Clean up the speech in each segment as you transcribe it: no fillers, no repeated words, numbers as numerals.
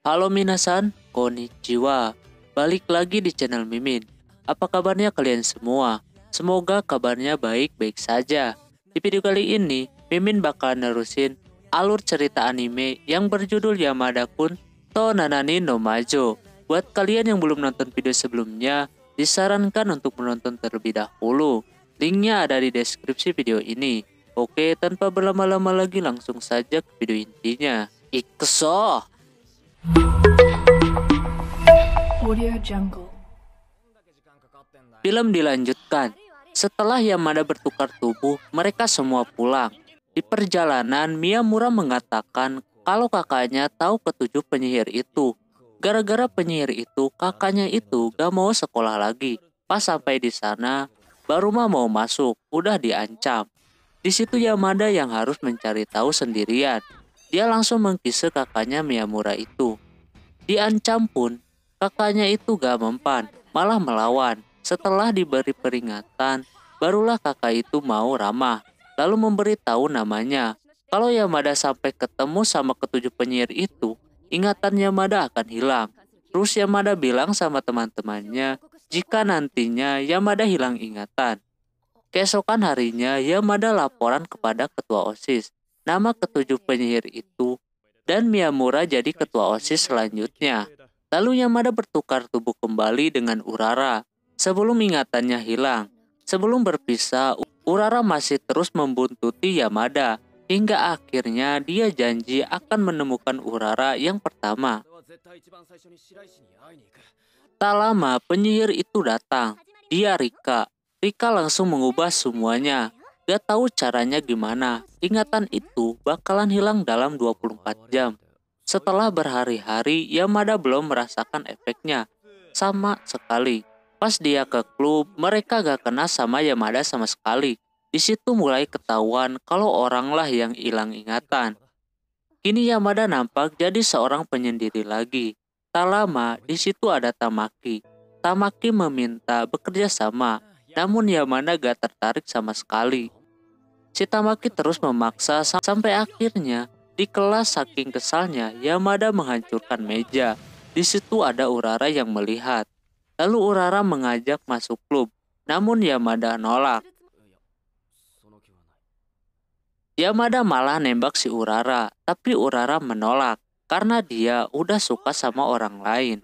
Halo minasan, konnichiwa. Balik lagi di channel Mimin. Apa kabarnya kalian semua? Semoga kabarnya baik-baik saja. Di video kali ini, Mimin bakal nerusin alur cerita anime yang berjudul Yamada-kun to Nanani no Majo. Buat kalian yang belum nonton video sebelumnya, disarankan untuk menonton terlebih dahulu. Linknya ada di deskripsi video ini. Oke, tanpa berlama-lama lagi langsung saja ke video intinya. Ikuso! Audio Jungle. Film dilanjutkan. Setelah Yamada bertukar tubuh, mereka semua pulang. Di perjalanan, Miyamura mengatakan kalau kakaknya tahu ketujuh penyihir itu. Gara-gara penyihir itu, kakaknya itu gak mau sekolah lagi. Pas sampai di sana, baru mau masuk, udah diancam. Di situ Yamada yang harus mencari tahu sendirian. Dia langsung mengkise kakaknya Miyamura itu. Diancam pun, kakaknya itu gak mempan, malah melawan. Setelah diberi peringatan, barulah kakak itu mau ramah, lalu memberitahu namanya. Kalau Yamada sampai ketemu sama ketujuh penyihir itu, ingatan Yamada akan hilang. Terus Yamada bilang sama teman-temannya, jika nantinya Yamada hilang ingatan. Keesokan harinya, Yamada laporan kepada ketua OSIS. Nama ketujuh penyihir itu, dan Miyamura jadi ketua OSIS selanjutnya. Lalu Yamada bertukar tubuh kembali dengan Urara. Sebelum ingatannya hilang. Sebelum berpisah, Urara masih terus membuntuti Yamada. Hingga akhirnya dia janji akan menemukan Urara yang pertama. Tak lama penyihir itu datang. Dia Rika. Rika langsung mengubah semuanya. Gak tahu caranya gimana. Ingatan itu bakalan hilang dalam 24 jam. Setelah berhari-hari, Yamada belum merasakan efeknya sama sekali. Pas dia ke klub, mereka gak kena sama Yamada sama sekali. Di situ mulai ketahuan kalau oranglah yang hilang ingatan. Kini Yamada nampak jadi seorang penyendiri lagi. Tak lama, di situ ada Tamaki. Tamaki meminta bekerja sama, namun Yamada gak tertarik sama sekali. Si Tamaki terus memaksa sampai akhirnya di kelas saking kesalnya Yamada menghancurkan meja. Di situ ada Urara yang melihat. Lalu Urara mengajak masuk klub, namun Yamada nolak. Yamada malah nembak si Urara, tapi Urara menolak karena dia udah suka sama orang lain.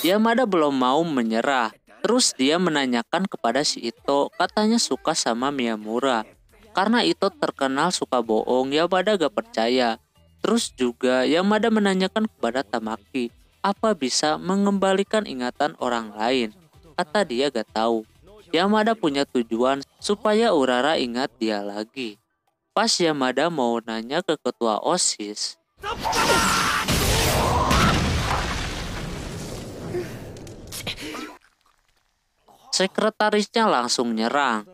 Yamada belum mau menyerah. Terus dia menanyakan kepada si Ito, katanya suka sama Miyamura. Karena Ito terkenal suka bohong, Yamada gak percaya. Terus juga Yamada menanyakan kepada Tamaki, apa bisa mengembalikan ingatan orang lain? Kata dia gak tahu. Yamada punya tujuan supaya Urara ingat dia lagi. Pas Yamada mau nanya ke ketua OSIS, sekretarisnya langsung nyerang.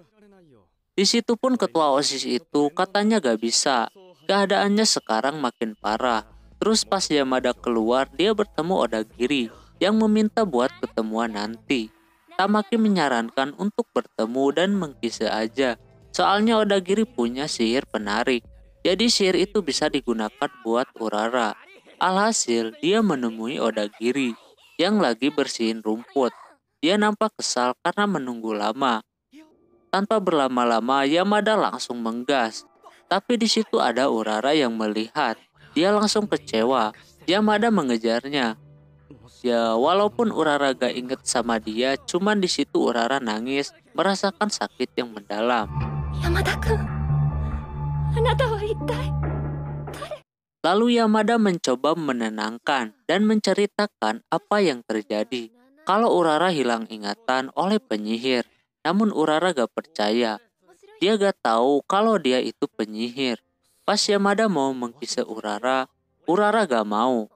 Di situ pun ketua OSIS itu katanya gak bisa. Keadaannya sekarang makin parah. Terus pas Yamada keluar, dia bertemu Odagiri yang meminta buat ketemuan nanti. Tamaki menyarankan untuk bertemu dan mengkise aja. Soalnya Odagiri punya sihir penarik. Jadi sihir itu bisa digunakan buat Urara. Alhasil dia menemui Odagiri yang lagi bersihin rumput. Dia nampak kesal karena menunggu lama. Tanpa berlama-lama, Yamada langsung menggas. Tapi di situ ada Urara yang melihat. Dia langsung kecewa. Yamada mengejarnya. Ya, walaupun Urara gak inget sama dia, cuman di situ Urara nangis, merasakan sakit yang mendalam. Yamada-kun, anata wa ittai? Lalu Yamada mencoba menenangkan dan menceritakan apa yang terjadi. Kalau Urara hilang ingatan oleh penyihir, namun Urara gak percaya. Dia gak tahu kalau dia itu penyihir. Pas Yamada mau mengkise Urara, Urara gak mau.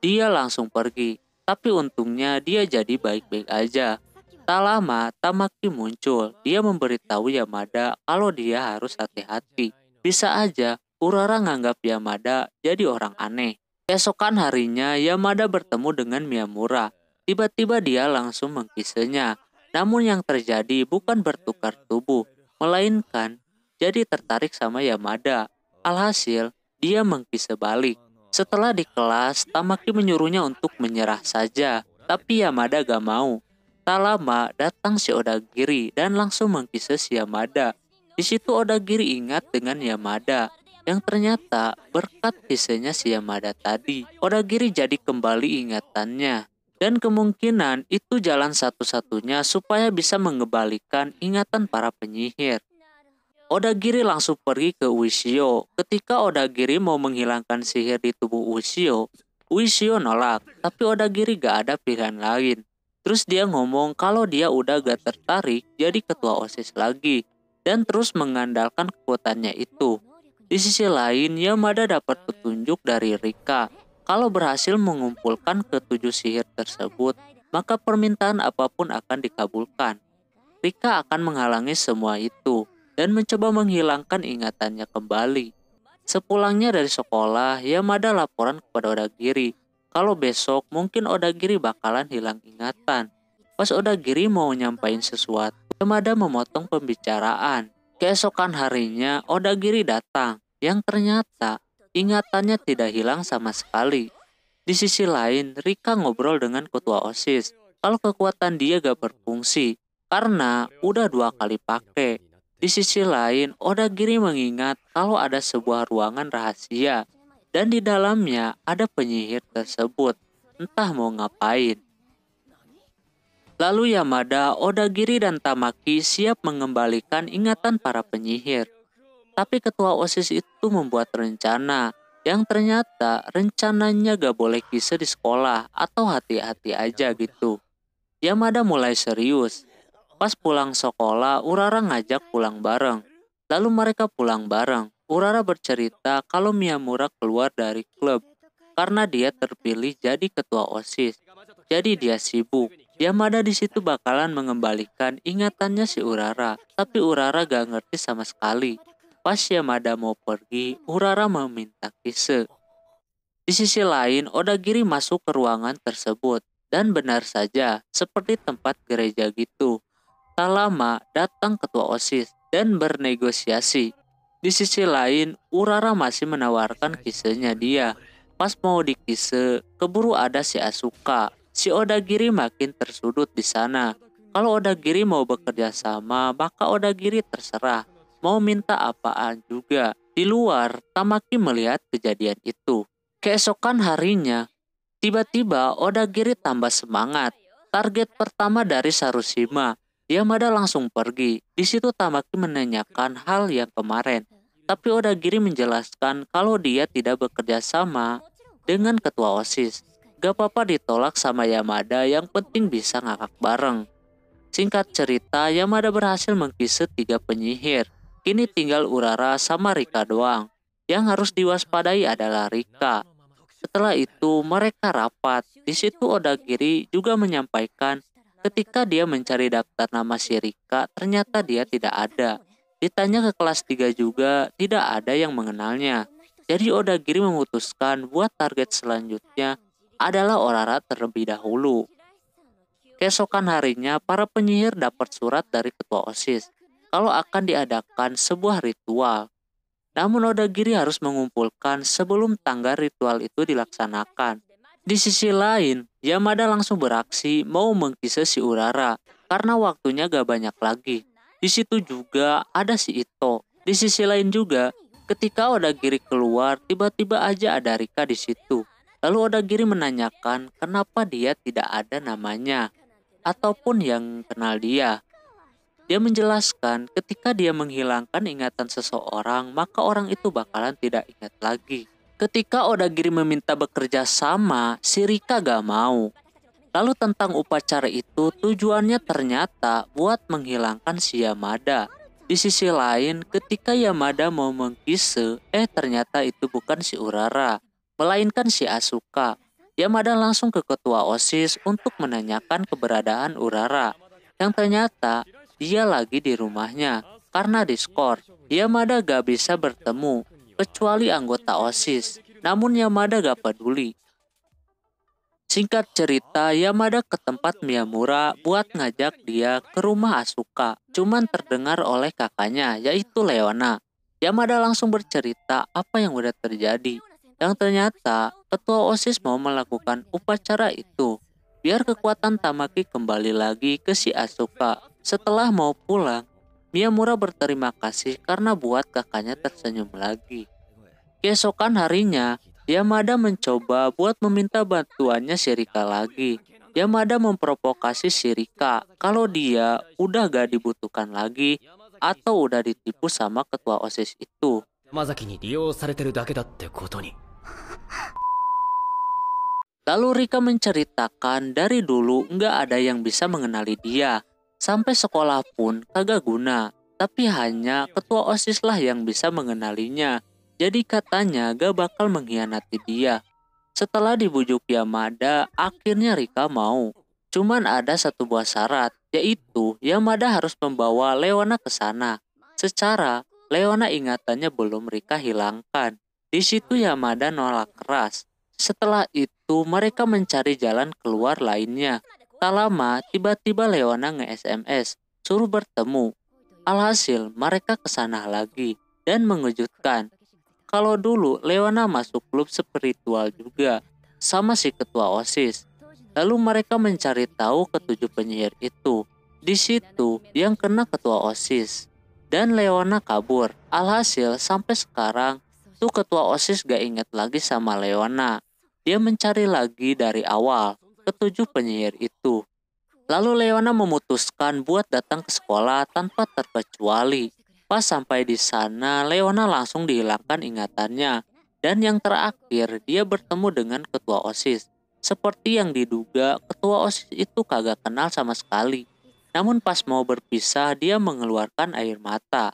Dia langsung pergi, tapi untungnya dia jadi baik-baik aja. Tak lama, Tamaki muncul. Dia memberitahu Yamada kalau dia harus hati-hati. Bisa aja Urara nganggap Yamada jadi orang aneh. Keesokan harinya, Yamada bertemu dengan Miyamura. Tiba-tiba dia langsung mengkisenya. Namun yang terjadi bukan bertukar tubuh, melainkan jadi tertarik sama Yamada. Alhasil, dia mengkise balik. Setelah di kelas, Tamaki menyuruhnya untuk menyerah saja, tapi Yamada gak mau. Tak lama datang si Odagiri dan langsung mengkise si Yamada. Di situ Odagiri ingat dengan Yamada, yang ternyata berkat kisahnya si Yamada tadi, Odagiri jadi kembali ingatannya. Dan kemungkinan itu jalan satu-satunya supaya bisa mengembalikan ingatan para penyihir. Odagiri langsung pergi ke Ushio. Ketika Odagiri mau menghilangkan sihir di tubuh Ushio, Ushio nolak, tapi Odagiri gak ada pilihan lain. Terus dia ngomong kalau dia udah gak tertarik jadi ketua OSIS lagi, dan terus mengandalkan kekuatannya itu. Di sisi lain, Yamada dapat petunjuk dari Rika. Kalau berhasil mengumpulkan ketujuh sihir tersebut, maka permintaan apapun akan dikabulkan. Rika akan menghalangi semua itu dan mencoba menghilangkan ingatannya kembali. Sepulangnya dari sekolah, Yamada laporan kepada Odagiri kalau besok mungkin Odagiri bakalan hilang ingatan. Pas Odagiri mau nyampain sesuatu, Yamada memotong pembicaraan. Keesokan harinya, Odagiri datang, yang ternyata ingatannya tidak hilang sama sekali. Di sisi lain, Rika ngobrol dengan ketua OSIS kalau kekuatan dia gak berfungsi karena udah 2 kali pakai. Di sisi lain, Odagiri mengingat kalau ada sebuah ruangan rahasia dan di dalamnya ada penyihir tersebut, entah mau ngapain. Lalu Yamada, Odagiri, dan Tamaki siap mengembalikan ingatan para penyihir. Tapi ketua OSIS itu membuat rencana yang ternyata rencananya gak boleh kisah di sekolah atau hati-hati aja gitu. Yamada mulai serius. Pas pulang sekolah, Urara ngajak pulang bareng. Lalu mereka pulang bareng. Urara bercerita kalau Miyamura keluar dari klub karena dia terpilih jadi ketua OSIS. Jadi dia sibuk. Yamada di situ bakalan mengembalikan ingatannya si Urara, tapi Urara gak ngerti sama sekali. Pas Yamada mau pergi, Urara meminta kise. Di sisi lain, Odagiri masuk ke ruangan tersebut. Dan benar saja, seperti tempat gereja gitu. Tak lama, datang ketua OSIS dan bernegosiasi. Di sisi lain, Urara masih menawarkan kisahnya dia. Pas mau dikise, keburu ada si Asuka. Si Odagiri makin tersudut di sana. Kalau Odagiri mau bekerja sama, maka Odagiri terserah. Mau minta apaan juga. Di luar, Tamaki melihat kejadian itu. Keesokan harinya, tiba-tiba Odagiri tambah semangat. Target pertama dari Sarushima. Yamada langsung pergi. Di situ Tamaki menanyakan hal yang kemarin. Tapi Odagiri menjelaskan kalau dia tidak bekerja sama dengan ketua OSIS. Gak apa-apa ditolak sama Yamada, yang penting bisa ngakak bareng. Singkat cerita, Yamada berhasil mengkise 3 penyihir. Kini tinggal Urara sama Rika doang. Yang harus diwaspadai adalah Rika. Setelah itu mereka rapat. Di situ Odagiri juga menyampaikan ketika dia mencari daftar nama si Rika, ternyata dia tidak ada. Ditanya ke kelas 3 juga, tidak ada yang mengenalnya. Jadi Odagiri memutuskan buat target selanjutnya adalah Urara terlebih dahulu. Keesokan harinya, para penyihir dapat surat dari ketua OSIS kalau akan diadakan sebuah ritual. Namun Odagiri harus mengumpulkan sebelum tanggal ritual itu dilaksanakan. Di sisi lain, Yamada langsung beraksi mau mengkise si Urara karena waktunya gak banyak lagi. Di situ juga ada si Ito. Di sisi lain juga, ketika Odagiri keluar, tiba-tiba aja ada Rika di situ. Lalu Odagiri menanyakan kenapa dia tidak ada namanya ataupun yang kenal dia. Dia menjelaskan ketika dia menghilangkan ingatan seseorang, maka orang itu bakalan tidak ingat lagi. Ketika Odagiri meminta bekerja sama, si Rika gak mau. Lalu tentang upacara itu, tujuannya ternyata buat menghilangkan si Yamada. Di sisi lain, ketika Yamada mau mengkise, ternyata itu bukan si Urara, melainkan si Asuka. Yamada langsung ke ketua OSIS untuk menanyakan keberadaan Urara, yang ternyata dia lagi di rumahnya karena diskor. Yamada gak bisa bertemu kecuali anggota OSIS, namun Yamada gak peduli. Singkat cerita, Yamada ke tempat Miyamura buat ngajak dia ke rumah Asuka. Cuman terdengar oleh kakaknya, yaitu Leona. Yamada langsung bercerita apa yang udah terjadi. Yang ternyata ketua OSIS mau melakukan upacara itu biar kekuatan Tamaki kembali lagi ke si Asuka. Setelah mau pulang, Miyamura berterima kasih karena buat kakaknya tersenyum lagi. Keesokan harinya, Yamada mencoba buat meminta bantuannya Shirika lagi. Yamada memprovokasi Shirika kalau dia udah gak dibutuhkan lagi atau udah ditipu sama ketua OSIS itu. 山崎に利用されてるだけだってことに。 Lalu Rika menceritakan dari dulu nggak ada yang bisa mengenali dia. Sampai sekolah pun kagak guna. Tapi hanya ketua OSIS lah yang bisa mengenalinya. Jadi katanya gak bakal mengkhianati dia. Setelah dibujuk Yamada, akhirnya Rika mau. Cuman ada satu buah syarat, yaitu Yamada harus membawa Leona ke sana. Secara Leona ingatannya belum Rika hilangkan. Di situ Yamada nolak keras. Setelah itu mereka mencari jalan keluar lainnya. Tak lama tiba-tiba Leona nge-SMS suruh bertemu. Alhasil mereka ke sana lagi dan mengejutkan. Kalau dulu Leona masuk klub spiritual juga sama si ketua OSIS. Lalu mereka mencari tahu ketujuh penyihir itu. Di situ yang kena ketua OSIS dan Leona kabur. Alhasil sampai sekarang tuh ketua OSIS gak inget lagi sama Leona. Dia mencari lagi dari awal ketujuh penyihir itu. Lalu Leona memutuskan buat datang ke sekolah tanpa terkecuali. Pas sampai di sana, Leona langsung dihilangkan ingatannya. Dan yang terakhir, dia bertemu dengan ketua OSIS. Seperti yang diduga, ketua OSIS itu kagak kenal sama sekali. Namun pas mau berpisah, dia mengeluarkan air mata.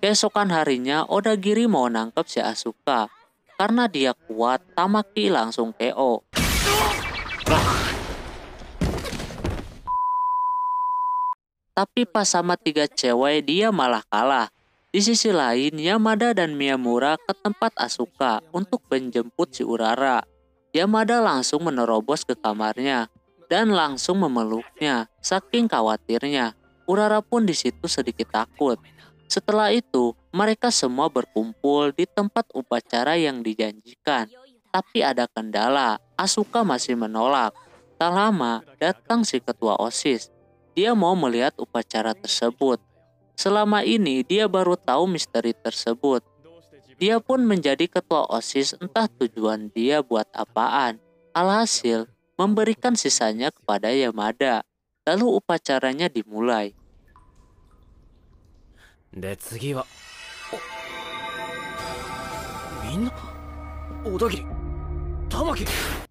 Keesokan harinya, Odagiri mau nangkep si Asuka. Karena dia kuat, Tamaki langsung KO. Tapi pas sama 3 cewek, dia malah kalah. Di sisi lain, Yamada dan Miyamura ke tempat Asuka untuk menjemput si Urara. Yamada langsung menerobos ke kamarnya dan langsung memeluknya, saking khawatirnya. Urara pun di situ sedikit takut. Setelah itu, mereka semua berkumpul di tempat upacara yang dijanjikan. Tapi ada kendala, Asuka masih menolak. Tak lama, datang si ketua OSIS. Dia mau melihat upacara tersebut. Selama ini, dia baru tahu misteri tersebut. Dia pun menjadi ketua OSIS, entah tujuan dia buat apaan. Alhasil, memberikan sisanya kepada Yamada. Lalu upacaranya dimulai. で次はみんな小田切玉木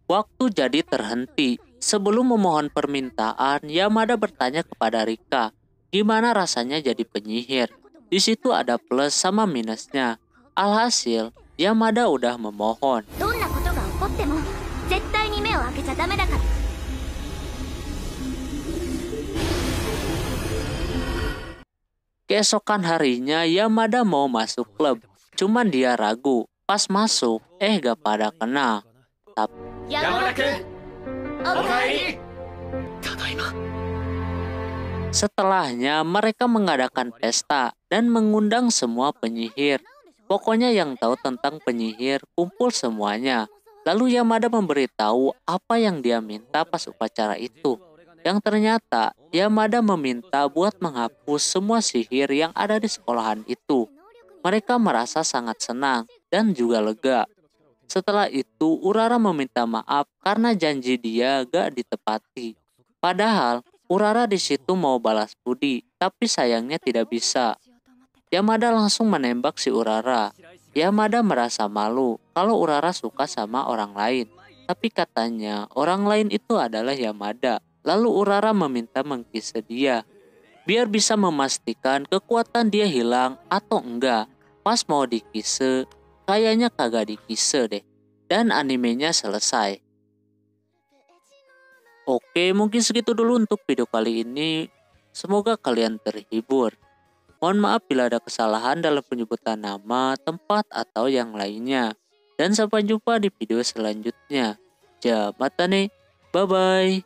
Waktu jadi terhenti. Sebelum memohon permintaan, Yamada bertanya kepada Rika, gimana rasanya jadi penyihir. Di situ ada plus sama minusnya. Alhasil, Yamada udah memohon. Keesokan harinya, Yamada mau masuk klub. Cuman dia ragu. Pas masuk, gak pada kenal. Setelahnya, mereka mengadakan pesta dan mengundang semua penyihir. Pokoknya yang tahu tentang penyihir, kumpul semuanya. Lalu Yamada memberitahu apa yang dia minta pas upacara itu. Yang ternyata, Yamada meminta buat menghapus semua sihir yang ada di sekolahan itu. Mereka merasa sangat senang dan juga lega. Setelah itu, Urara meminta maaf karena janji dia gak ditepati. Padahal, Urara di situ mau balas budi, tapi sayangnya tidak bisa. Yamada langsung menembak si Urara. Yamada merasa malu kalau Urara suka sama orang lain. Tapi katanya, orang lain itu adalah Yamada. Lalu Urara meminta mengkisse dia, biar bisa memastikan kekuatan dia hilang atau enggak. Pas mau dikisse, kayaknya kagak dikisse deh. Dan animenya selesai. Oke, mungkin segitu dulu untuk video kali ini. Semoga kalian terhibur. Mohon maaf bila ada kesalahan dalam penyebutan nama, tempat, atau yang lainnya. Dan sampai jumpa di video selanjutnya. Jamatane, bye-bye.